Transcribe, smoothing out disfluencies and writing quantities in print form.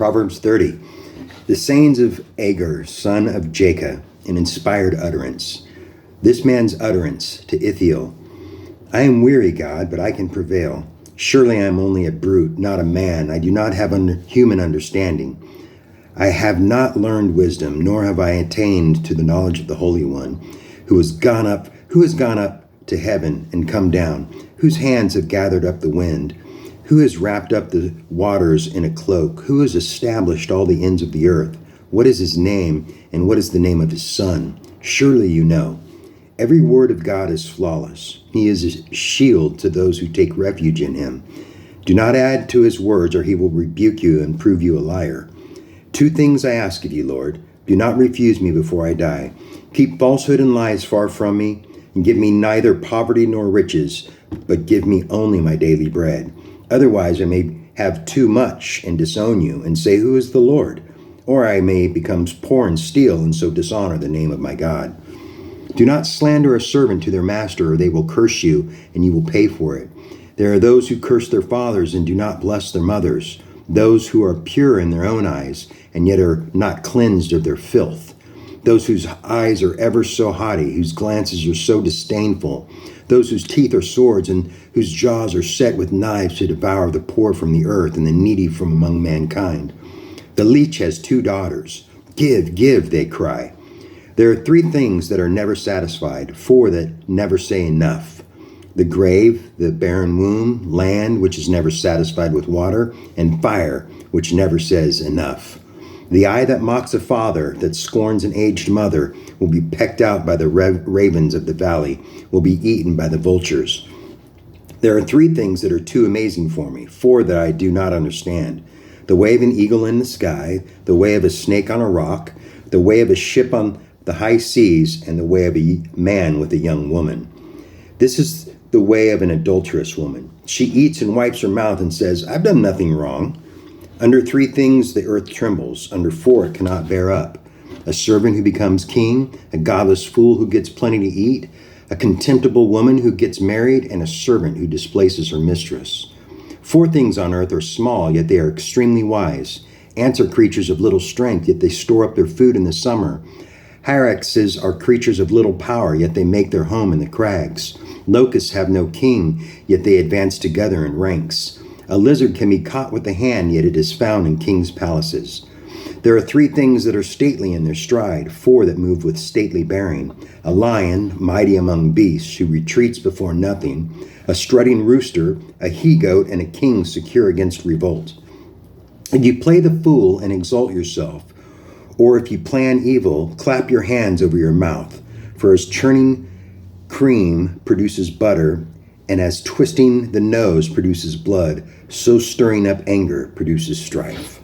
Proverbs 30. The sayings of Agur, son of Jacob, an inspired utterance. This man's utterance to Ithiel. I am weary, God, but I can prevail. Surely I am only a brute, not a man. I do not have human understanding. I have not learned wisdom, nor have I attained to the knowledge of the Holy One, who has gone up to heaven and come down, whose hands have gathered up the wind, who has wrapped up the waters in a cloak, who has established all the ends of the earth. What is his name, and what is the name of his son? Surely you know. Every word of God is flawless. He is a shield to those who take refuge in him. Do not add to his words, or he will rebuke you and prove you a liar. 2 things I ask of you, Lord. Do not refuse me before I die. Keep falsehood and lies far from me, and give me neither poverty nor riches, but give me only my daily bread. Otherwise I may have too much and disown you, and say, who is the Lord? Or I may become poor and steal, and so dishonor the name of my God. Do not slander a servant to their master, or they will curse you, and you will pay for it. There are those who curse their fathers and do not bless their mothers, those who are pure in their own eyes, and yet are not cleansed of their filth. Those whose eyes are ever so haughty, whose glances are so disdainful, those whose teeth are swords and whose jaws are set with knives to devour the poor from the earth and the needy from among mankind. The leech has 2 daughters. Give, give, they cry. There are 3 things that are never satisfied, 4 that never say enough. The grave, the barren womb, land, which is never satisfied with water, and fire, which never says enough. The eye that mocks a father, that scorns an aged mother, will be pecked out by the ravens of the valley, will be eaten by the vultures. There are 3 things that are too amazing for me, 4 that I do not understand. The way of an eagle in the sky, the way of a snake on a rock, the way of a ship on the high seas, and the way of a man with a young woman. This is the way of an adulterous woman. She eats and wipes her mouth and says, I've done nothing wrong. Under 3 things the earth trembles, under 4 it cannot bear up. A servant who becomes king, a godless fool who gets plenty to eat, a contemptible woman who gets married, and a servant who displaces her mistress. 4 things on earth are small, yet they are extremely wise. Ants are creatures of little strength, yet they store up their food in the summer. Hyraxes are creatures of little power, yet they make their home in the crags. Locusts have no king, yet they advance together in ranks. A lizard can be caught with the hand, yet it is found in kings' palaces. There are 3 things that are stately in their stride, 4 that move with stately bearing. A lion, mighty among beasts, who retreats before nothing. A strutting rooster, a he-goat, and a king secure against revolt. If you play the fool and exalt yourself, or if you plan evil, clap your hands over your mouth. For as churning cream produces butter, and as twisting the nose produces blood, so stirring up anger produces strife.